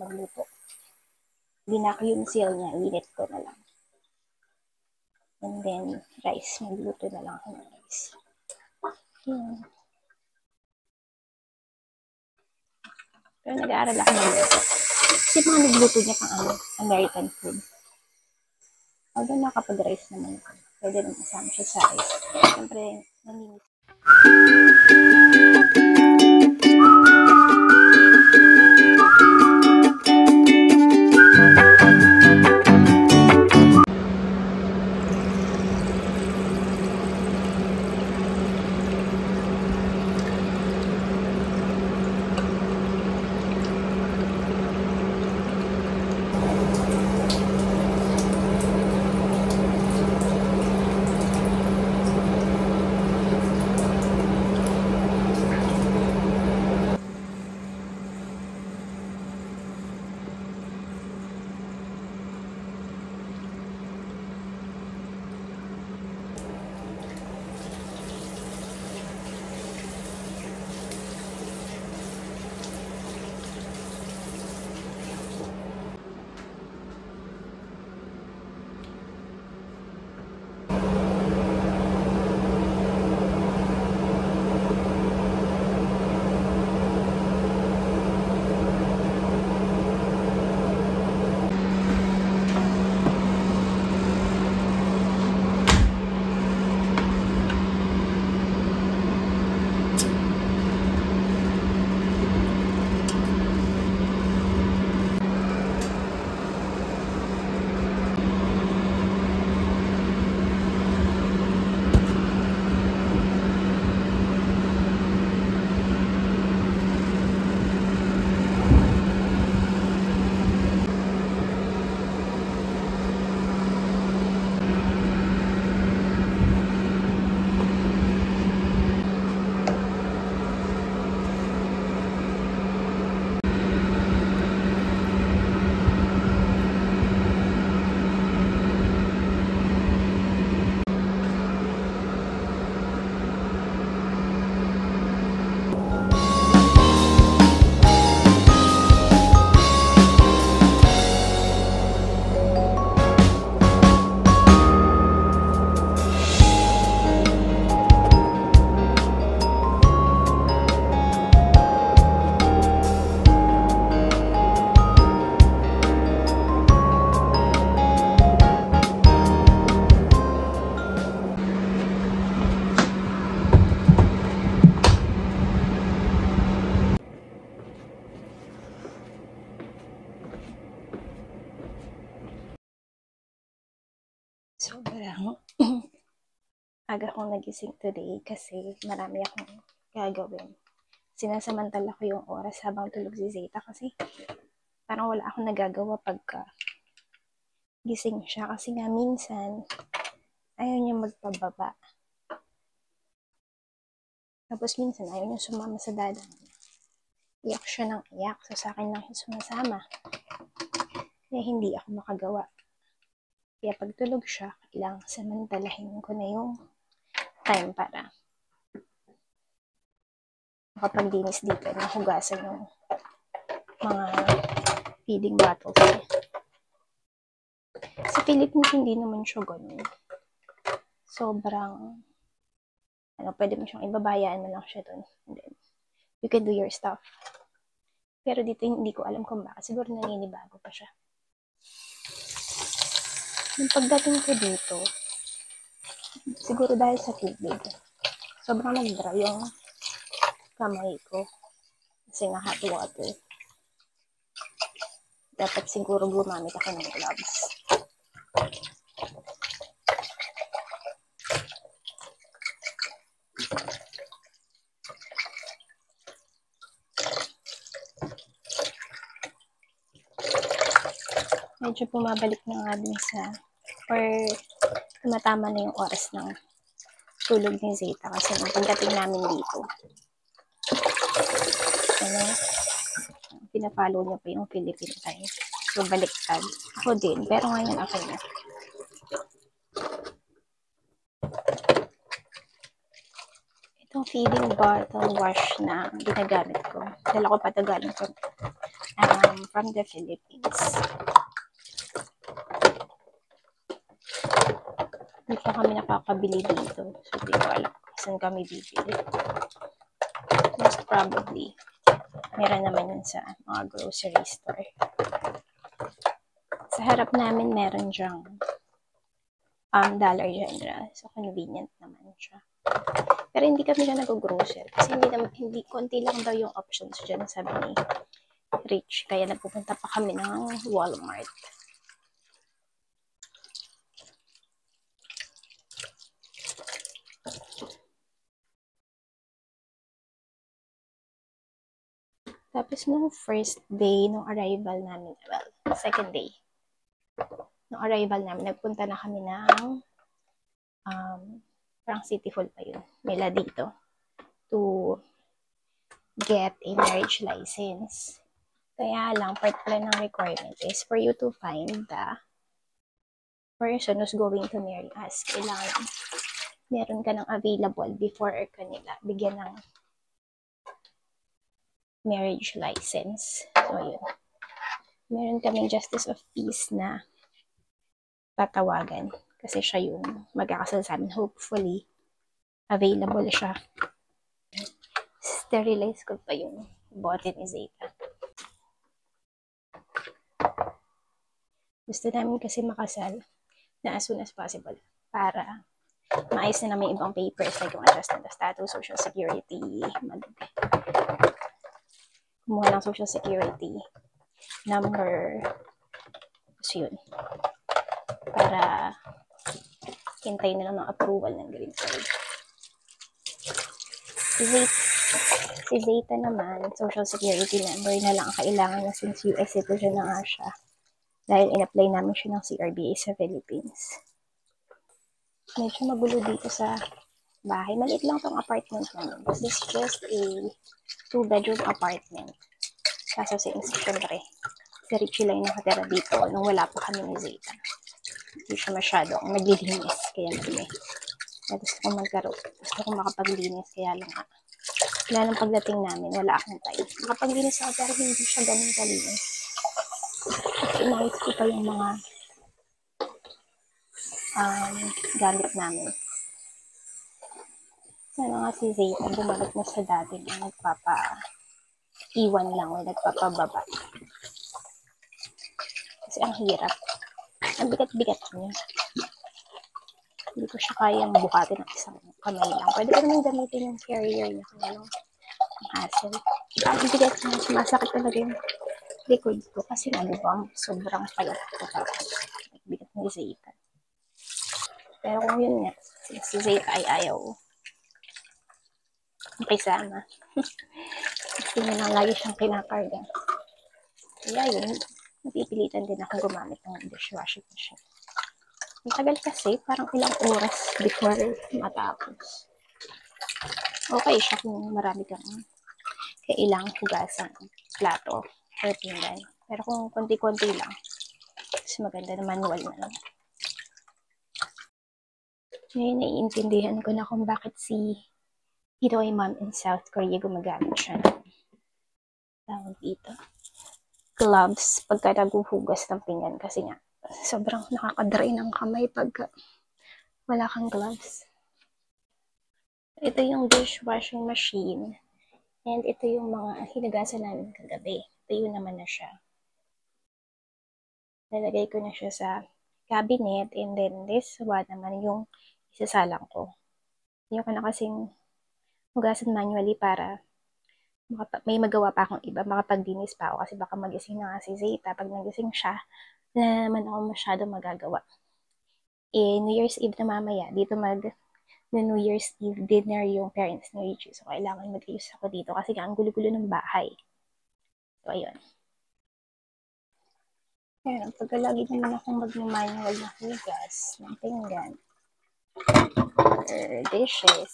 magluto. Binacuum seal niya, init ko na lang. And then, rice. Magluto na lang ako ng rice. Yun. Pero nag-aaral ako magluto. Kasi mga nagluto niya pang American food. Although nakapag-rice naman ako. Pwede naman kasama siya sa rice. Siyempre, naninis. Sobrang aga akong nagising today kasi marami akong gagawin. Sinasamantala ko yung oras habang tulog si Zeta kasi parang wala akong nagagawa pagka gising siya kasi nga minsan ayaw niya magpababa. Tapos minsan ayaw niya sumama sa dada. Iyak siya ng iyak. So sa akin lang siya sumasama. Kaya hindi ako makagawa. Kaya pag tulog siya, kailangan samantalahin ko na yung time para makapagdinis dito na hugasan yung mga feeding bottles niya. Sa Philippines, hindi naman siya ganun. Sobrang, pwede mo siyang ibabayaan mo lang siya dun. And then, you can do your stuff. Pero dito, hindi ko alam kung bakit. Siguro naninibago pa siya. Yung pagdating ko dito, siguro dahil sa tubig, sobrang nag-dry yung kamay ko. Kasi nga hot water. Dapat siguro gumamit ako ng gloves. Medyo bumabalik na nga din sa or tumatama na yung oras ng tulog ni Zeta kasi nung pagdating namin dito pina-follow niya pa yung Philippine time. So baliktad. Ako din, pero ngayon ako na. Itong feeding bottle wash na ginagamit ko. Dala ko pa ito galing from from the Philippines. Hindi pa kami nakakabili dito. So, hindi ko alam saan kami bibili. Most probably, meron naman yun sa mga grocery store. Sa harap namin, meron dyang Dollar General. So, convenient naman siya. Pero hindi kami na nag-grocery. Kasi hindi konti lang daw yung options dyan, sabi ni Rich. Kaya nagpupunta pa kami ng Walmart. Tapos, nung first day, nung arrival namin, well, second day, nung arrival namin, nagpunta na kami ng parang City Hall pa yun, nila dito, to get a marriage license. Kaya lang, part pala ng requirement is for you to find the person who's going to marry us. Kailangan meron ka ng available before kanila bigyan ng marriage license. So, yun. Meron kaming justice of peace na tatawagan kasi siya yung magkakasal sa amin. Hopefully, available siya. Sterilize ko pa yung bote ni Zeta. Gusto namin kasi makasal na as soon as possible para maayos na namin ibang papers like yung adjustment of status, social security, kumuha ng social security number. So, yun. Para hintayin na lang ng approval ng green card. Si Zeta naman, social security number na lang ang kailangan niya since US citizen na nga siya. Dahil in-apply namin siya ng CRBA sa Philippines. Medyo magulo dito sa bahay. Maliit lang tong apartment namin. This is just a 2-bedroom apartment. Kaso siyempre, si Richie lang yung nakatira dito nung wala pa kami ni Zeta. Hindi siya masyadong naglilinis. Kaya naman gusto ko makapaglinis. Kaya lang wala nang pagdating namin. Wala akong time. Makapaglinis ako pero hindi siya ganun kalinis. Inayos ko pa yung mga gamit namin. Sana nga si Zeta bumalik na sa dati na nagpapa-iwan lang o nagpapababa. Kasi ang hirap. Ang bigat-bigat niya. Hindi ko siya kayang bukatin ng isang kamay lang. Pwede ko naman gamitin yung carrier niya kung anong hassle. Ang bigat niya. Sumasakit talaga yung likod ko. Kasi sobrang payat ko. Tapos, bigat ni Zeta. Pero kung yun nga, si Zeta ay ayaw makisama. Kasi yun lang lagi siyang kinakarga. Kaya yun, napipilitan din akong gumamit ng dishwashing machine. Ang tagal kasi, parang ilang oras before matapos. Okay siya kung marami kang kailangang hugasan plato or pinggan. Pero kung konti-konti lang, mas maganda na manual na lang. Ngayon, naiintindihan ko na kung bakit si Pinoy mom in South Korea gumagamit siya ng tawag dito gloves pagka naghuhugas ng pinggan kasi nga sobrang nakaka-dry ng kamay pag wala kang gloves. Ito yung dishwashing machine and ito yung mga hinugasan namin kagabi. Ito yun naman na siya. Nalagay ko na siya sa cabinet and then this one naman yung isasalang ko. Yung ko na kasing hugasan manually para may magawa pa akong iba, makapaglinis pa ako kasi baka magising na nga si Zeta. Pag nagising siya, na naman ako masyado magagawa. New Year's Eve na mamaya, dito na New Year's Eve dinner yung parents ni Richie. So, kailangan mag-ayos ako dito kasi nga ang gulo-gulo ng bahay. So, ayun. Ayan, pagkalagi naman akong mag-manual na hugas ng pinggan or dishes.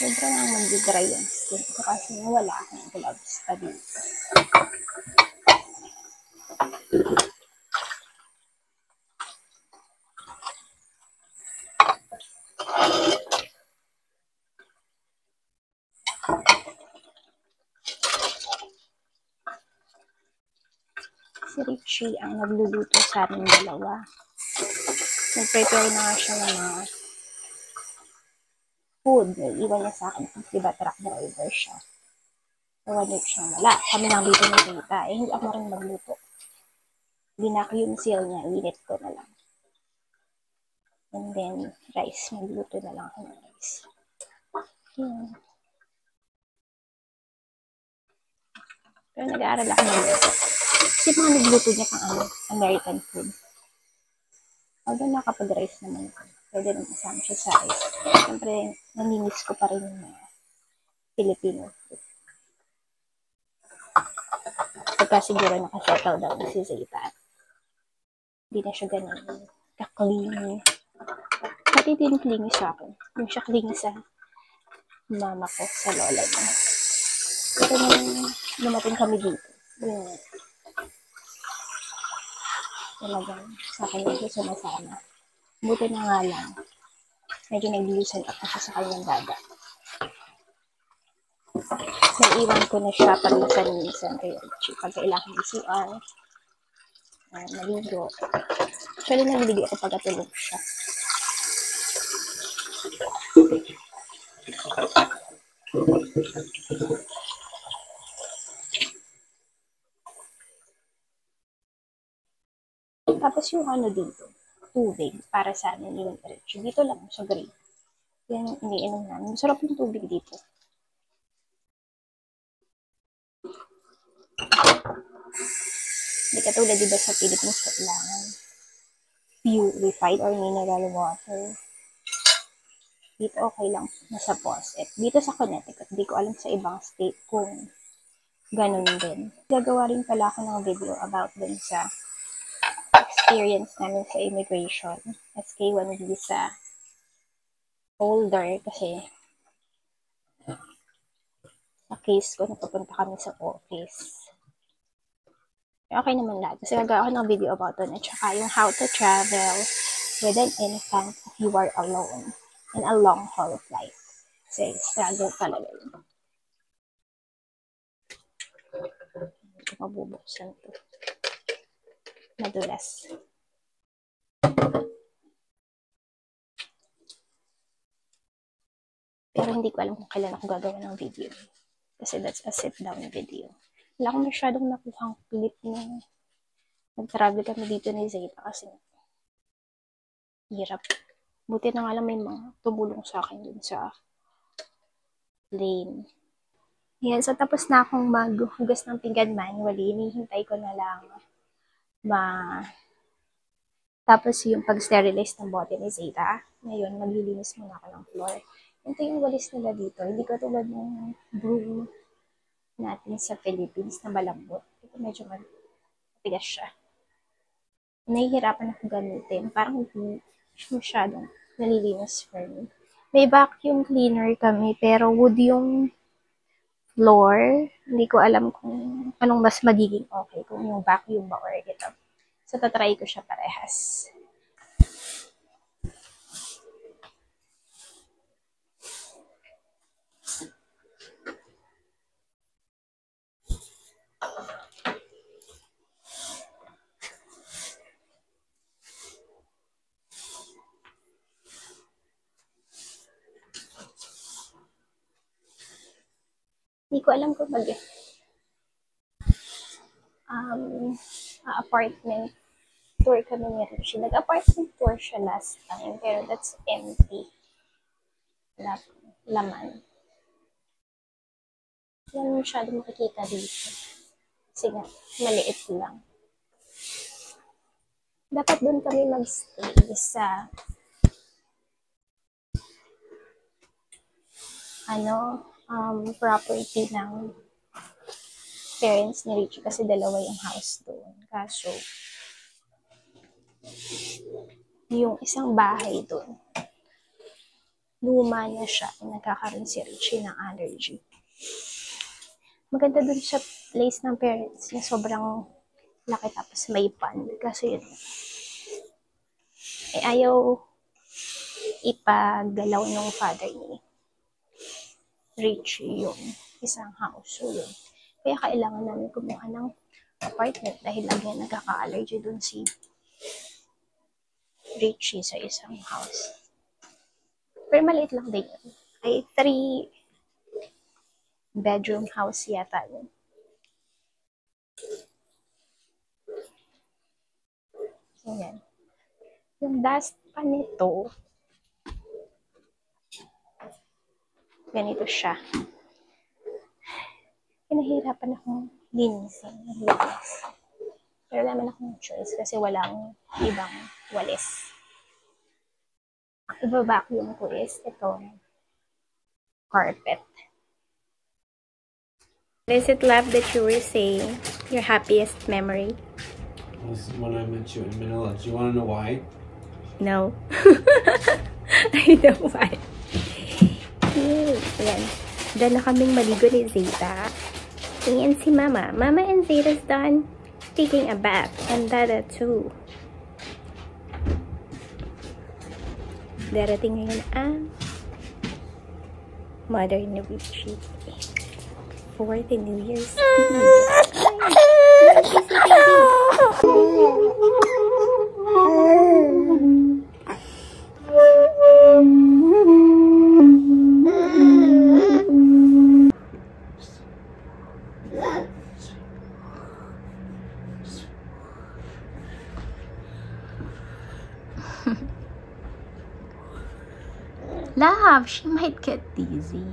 Sobrang ang mag-dry yung skin ko kasi wala akong gloves pa dito. Si Richie ang nagluluto sa amin dalawa. Nag-prepare na nga siya ng mga food. Iwan niya sa akin kung diba truck driver siya. Nawanip siyang wala. Kami lang dito ng tita. Hindi ako rin magluto. Binakyum seal niya. Init ko na lang. And then, rice. Magluto na lang ako ng rice. Pero nag-aaral ako magluto. Kasi mga nagluto niya pang American food. Although nakapag-rice naman ako. Pwede naman kasama siya sa rice. Siyempre, namimiss ko pa rin yung mga Filipino food. Pagka siguro nakasettle daw na si Zeta. Hindi na siya ganun kaklingi. Pati din klingi sa akin. Yung siya klingi sa mama ko, sa lola niya. Ito nung lumating kami dito. Yun. Talagang sa akin yung sumasama. Buti na nga lang. Medyo nag-loosen up na siya sa kanyang dada. Naiiwan ko na siya paminsan-minsan kay Richie. Pag kailangan CR, maligo. Actually, naliligo ako pagkatulog siya. Tapos yung dito, tubig para sa amin yung Richie. Dito lang sa grate. Yan yung iniinom namin. Masarap yung tubig dito. Hindi katulad diba sa Philippines kailangan purified or mineral water. Dito okay lang nasa faucet. Dito sa Connecticut, hindi ko alam sa ibang state kung ganun din. Gagawa rin pala ako ng video about dun sa experience namin sa immigration. SK1 visa holder kasi sa case ko napapunta kami sa office. Okay naman lahat. Kasi gagawa ako ng video about it. At saka yung how to travel with an infant if you are alone in a long haul flight. Kasi struggle talaga yun. Hindi ko mabubuksan to. Madulas. Pero hindi ko alam kung kailan ako gagawa ng video. Kasi that's a sit-down video. Wala akong masyadong nakuhang clip na nag-travel kami dito ni Zeta kasi hirap. Buti na nga lang may mga tumulong sa akin dun sa lane. Yan, so tapos na akong maghugas ng pinggan manually. Hinihintay ko na lang tapos yung pag-sterilize ng bote ni Zeta. Ngayon, maglilinis muna ako ng floor. Ito yung walis nila dito. Hindi ko tulad ng broom natin sa Philippines na malambot. Ito medyo matigas siya. Nahihirapan ako gamitin. Parang hindi masyadong nalilinis for me. May vacuum cleaner kami, pero wood yung floor. Hindi ko alam kung anong mas magiging okay. Kung yung vacuum ba or ito. So, tatry ko siya parehas. Hindi ko alam kung apartment tour kami ni Richie. Nag-apartment tour siya last time, pero that's empty. Laman. Yan masyado makikita dito. Kasi nga, maliit lang. Dapat doon kami mag-stay sa property ng parents ni Richie kasi dalawa yung house doon. Kaso, yung isang bahay doon, luma na siya. Nagkakaroon si Richie ng allergy. Maganda doon sa place ng parents niya. Sobrang laki tapos may pond. Kasi yun, ayaw ipagalaw ng father ni Richie yung isang house. So yun. Kaya kailangan namin kumuha ng apartment dahil lagi na nagkaka-allergy dun si Richie sa isang house. Pero maliit lang din yun. Ay, 3-bedroom house yata yun. So, yan. Yung dust pa nito, ganito siya. Pinahirapan akong linisin. Pero wala man akong choice kasi walang ibang walis. Ang iba-vacuum ko is itong carpet. What is it, love, that you were saying? Your happiest memory? This is when I met you in Manila. Do you want to know why? No. I know why. Yay. Ayan. Doon na kaming maligo ni Zeta. Ayan si Mama. Mama and Zeta's done taking a bath. And Dada too. Darating ngayon ang Mother ni Richie for the New Year's Eve. Love, she might get dizzy.